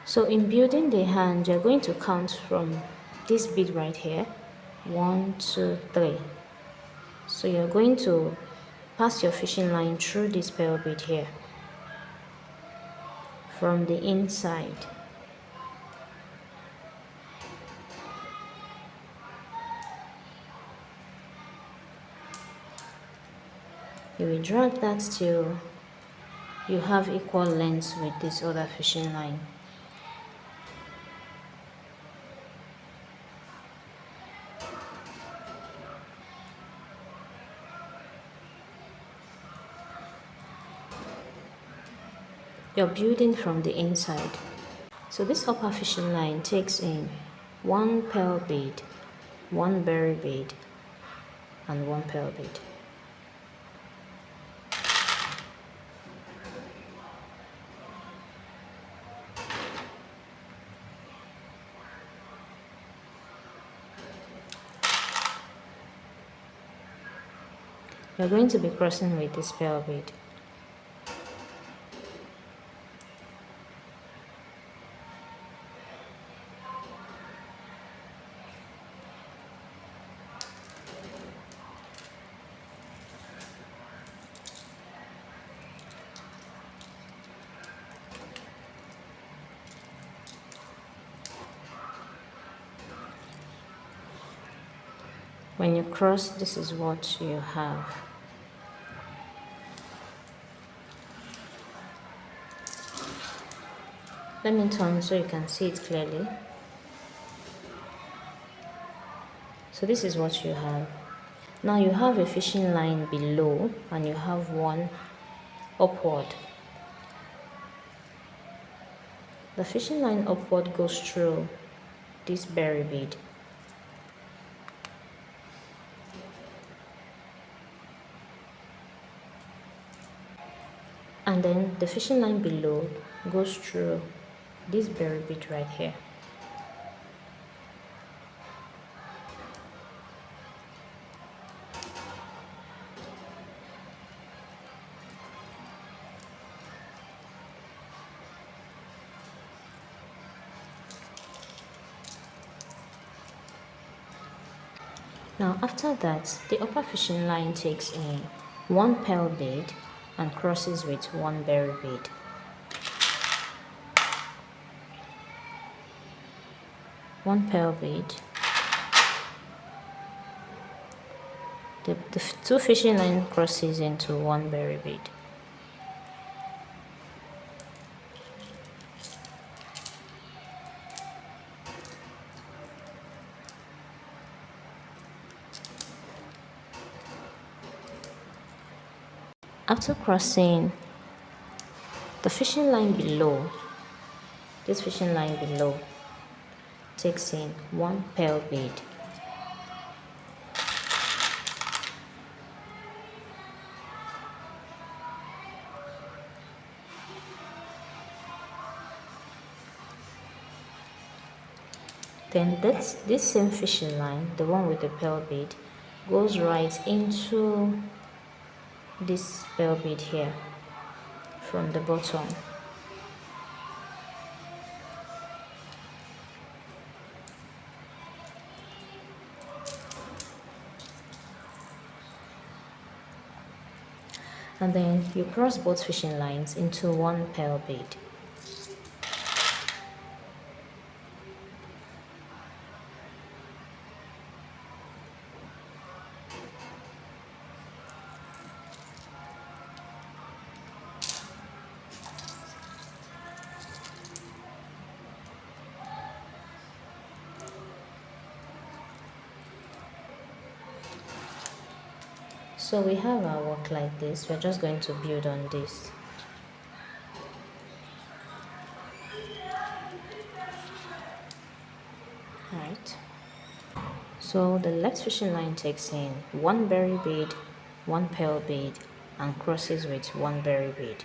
So in building the hand, you're going to count from this bead right here. 1, 2, 3. So you're going to pass your fishing line through this pearl bead here from the inside. You will drag that till you have equal lengths with this other fishing line. You're building from the inside. So this upper fishing line takes in 1 pearl bead, 1 berry bead, and 1 pearl bead. You're going to be crossing with this pearl bead. When you cross, this is what you have. Let me turn so you can see it clearly. So this is what you have. Now you have a fishing line below and you have one upward. The fishing line upward goes through this berry bead. And then the fishing line below goes through this berry bead right here. Now after that, the upper fishing line takes in 1 pearl bead and crosses with 1 berry bead. One pearl bead. The two fishing line crosses into 1 berry bead. After crossing the fishing line below, this fishing line below takes in 1 pearl bead. Then this same fishing line, the one with the pearl bead, goes right into this pearl bead here from the bottom. And then you cross both fishing lines into 1 pearl bead. So we have our work like this. We're just going to build on this. Alright. So the left fishing line takes in 1 berry bead, 1 pearl bead, and crosses with 1 berry bead.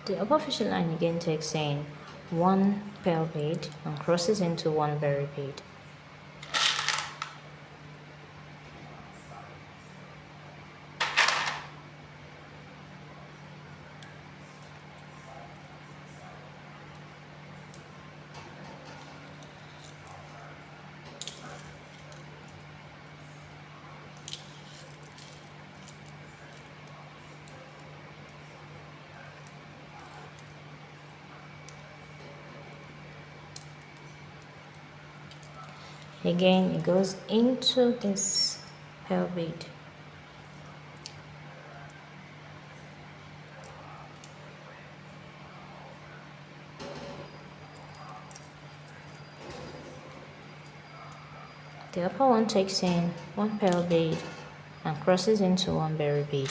The upper fishing line again takes in one pearl bead and crosses into one berry bead. Again, it goes into this pearl bead. The upper one takes in one pearl bead and crosses into one berry bead.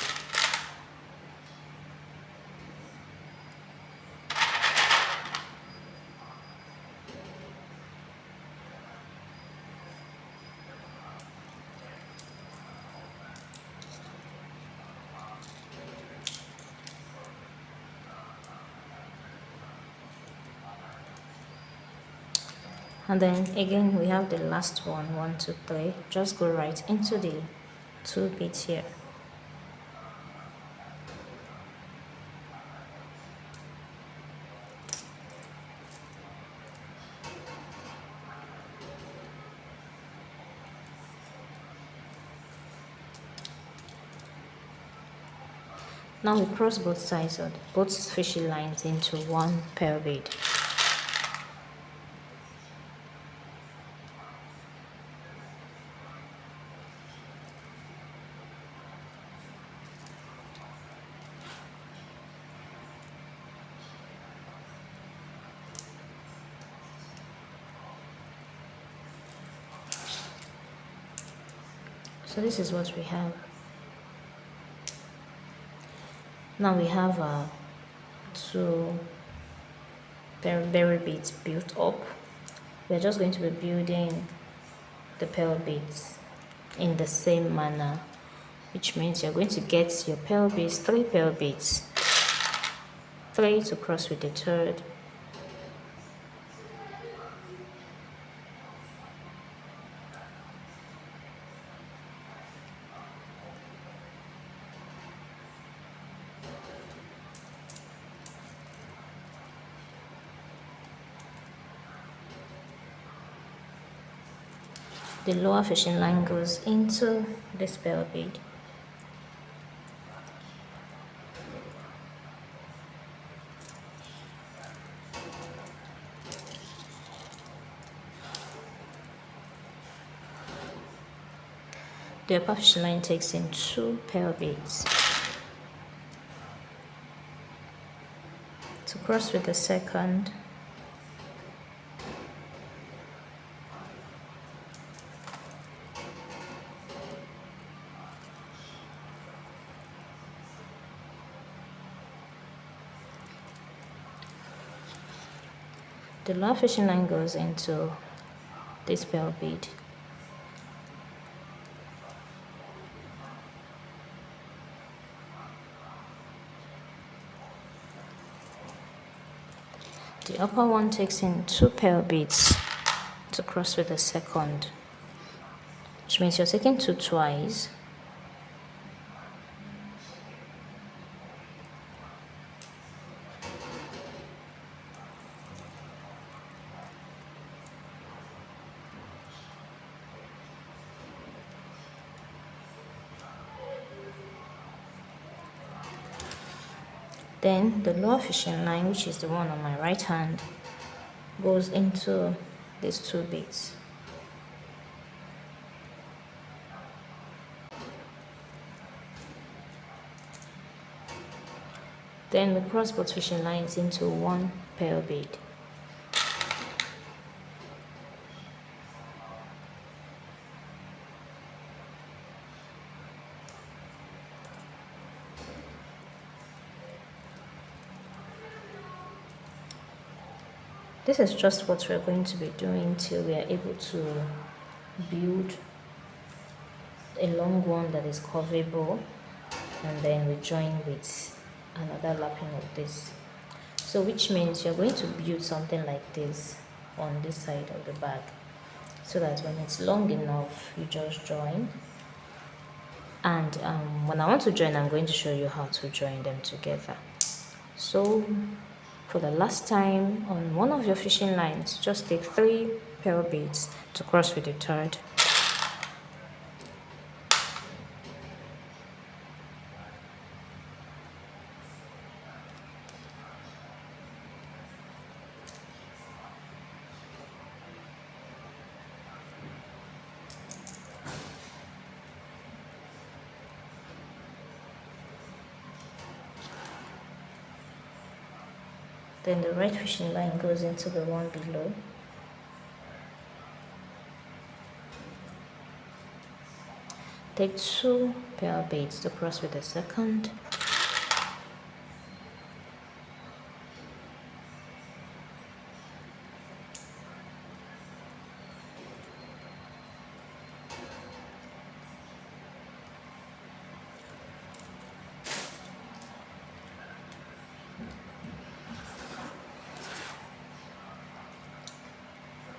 And then again we have the last one, 1, 2, 3. Just go right into the 2 beads here. Now we cross both sides of both fishing lines into one pearl bead. So this is what we have. Now we have 2 berry beads built up. We are just going to be building the pearl beads in the same manner, which means you're going to get your pearl beads, 3 pearl beads, 3 to cross with the 3rd, the lower fishing line goes into this pearl bead. The upper fishing line takes in 2 pearl beads. To cross with the 2nd, the lower fishing line goes into this pearl bead. The upper one takes in 2 pearl beads to cross with the 2nd, which means you're taking 2 twice. Then the lower fishing line, which is the one on my right hand, goes into these 2 beads. Then we cross both fishing lines into one pearl bead. This is just what we're going to be doing till we are able to build a long one that is curvable, and then we join with another lapping of this. So which means you're going to build something like this on this side of the bag, so that when it's long enough you just join. And when I want to join, I'm going to show you how to join them together. So for the last time, on one of your fishing lines, just take 3 pearl beads to cross with the third. Then the right fishing line goes into the one below. Take 2 pearl beads to cross with the second.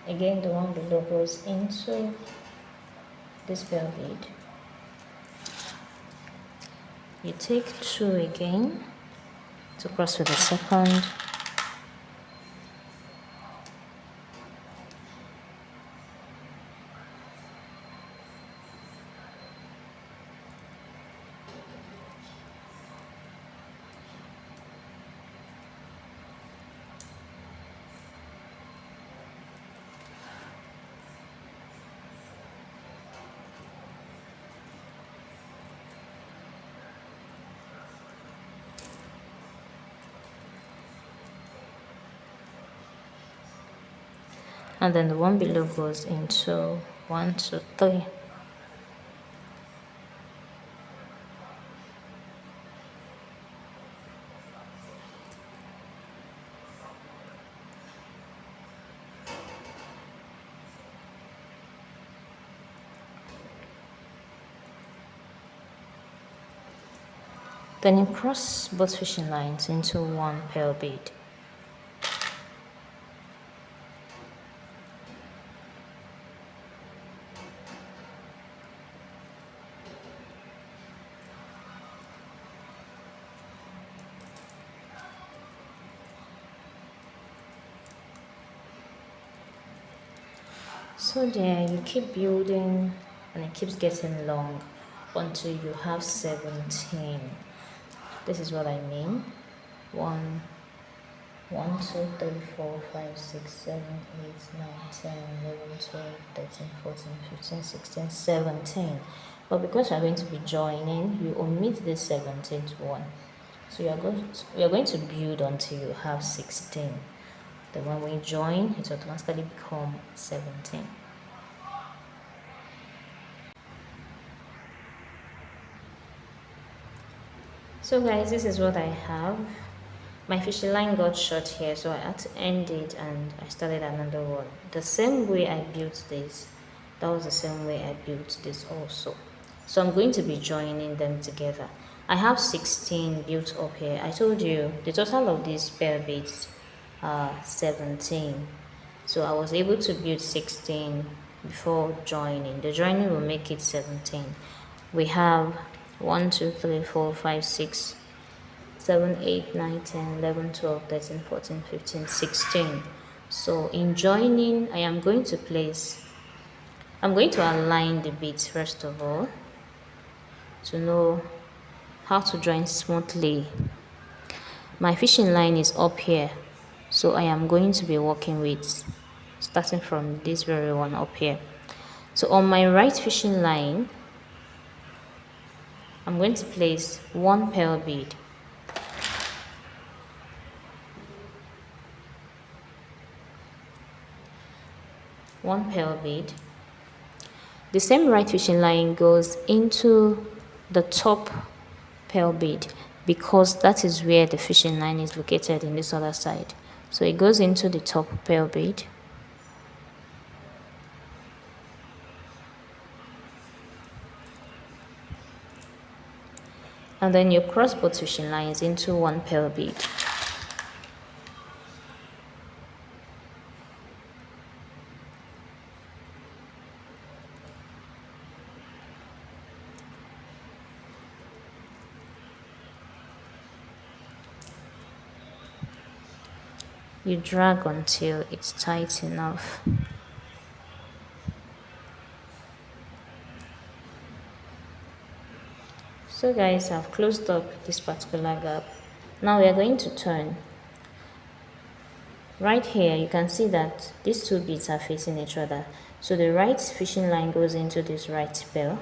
Again, the one below goes into this pearl bead. You take 2 again to cross with the second. And then the one below goes into 1, 2, 3. Then you cross both fishing lines into 1 pearl bead. So there you keep building and it keeps getting long until you have 17. This is what I mean. 1, 1, 2, 3, 4, 5, 6, 7, 8, 9, 10, 11, 12, 13, 14, 15, 16, 17. But because you're going to be joining, you omit this 17th one. So you're going to build until you have 16. Then when we join, it automatically become 17. So guys, this is what I have. My fishing line got short here, so I had to end it and I started another one. The same way I built this, that was the same way I built this also. So I'm going to be joining them together. I have 16 built up here. I told you the total of these pearl beads are 17. So I was able to build 16 before joining. The joining will make it 17. We have 1, 2, 3, 4, 5, 6, 7, 8, 9, 10, 11, 12, 13, 14, 15, 16. So in joining, I'm going to align the beads first of all to know how to join smoothly. My fishing line is up here, so I am going to be working with starting from this very one up here. So on my right fishing line, I'm going to place 1 pearl bead. One pearl bead. The same right fishing line goes into the top pearl bead because that is where the fishing line is located in this other side. So it goes into the top pearl bead. And then you cross both fishing lines into 1 pearl bead. You drag until it's tight enough. So guys, I've closed up this particular gap. Now we are going to turn. Right here you can see that these two beads are facing each other. So the right fishing line goes into this right pearl,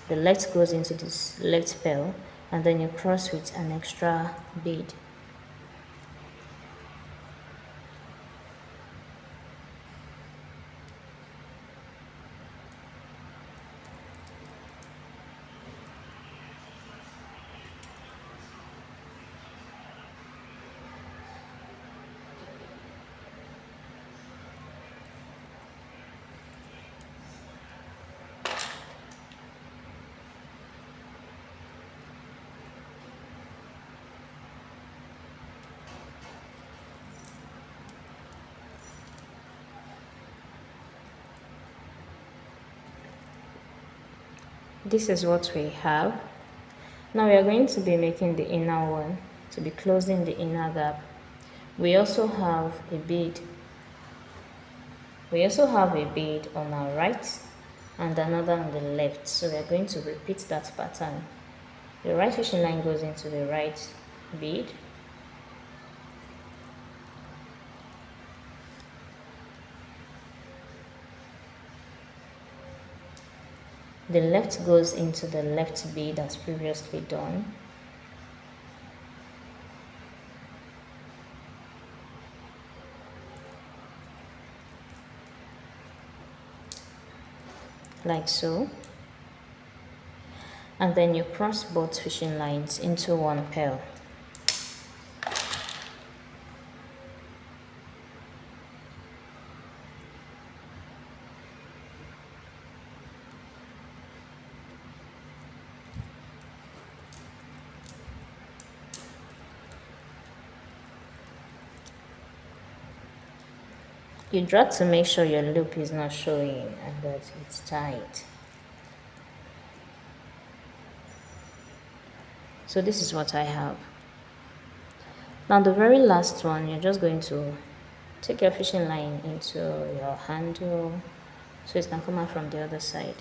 the left goes into this left pearl, and then you cross with an extra bead. This is what we have. Now we are going to be making the inner one, to be closing the inner gap. We also have a bead. We also have a bead on our right and another on the left. So we are going to repeat that pattern. The right fishing line goes into the right bead. The left goes into the left bead as previously done. Like so. And then you cross both fishing lines into one pearl. You drag to make sure your loop is not showing and that it's tight. So this is what I have. Now the very last one, you're just going to take your fishing line into your handle so it can come out from the other side.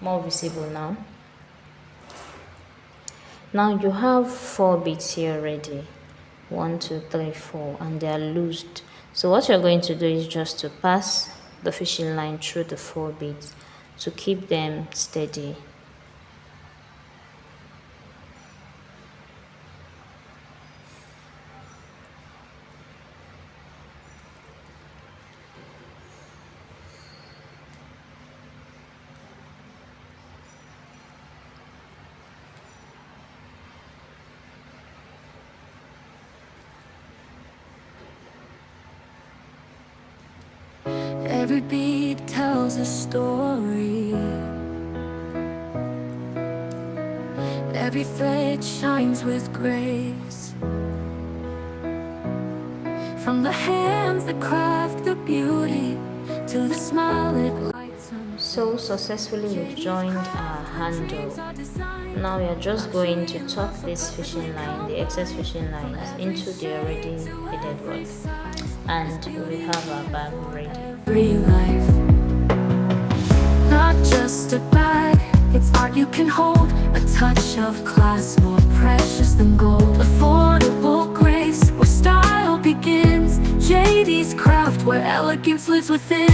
More visible now. Now you have 4 beads here already. 1, 2, 3, 4, and they are loosed. So what you're going to do is just to pass the fishing line through the 4 beads to keep them steady. Every bead tells a story. Every thread shines with grace. From the hands that craft the beauty to the smile that lights on. So successfully we've joined our handle. Now we are just going to tuck this fishing line, the excess fishing lines, into the already beaded work, and we have our bag ready. Real life, not just a bag, it's art you can hold. A touch of class more precious than gold. Affordable grace, where style begins. Jaydee's craft, where elegance lives within.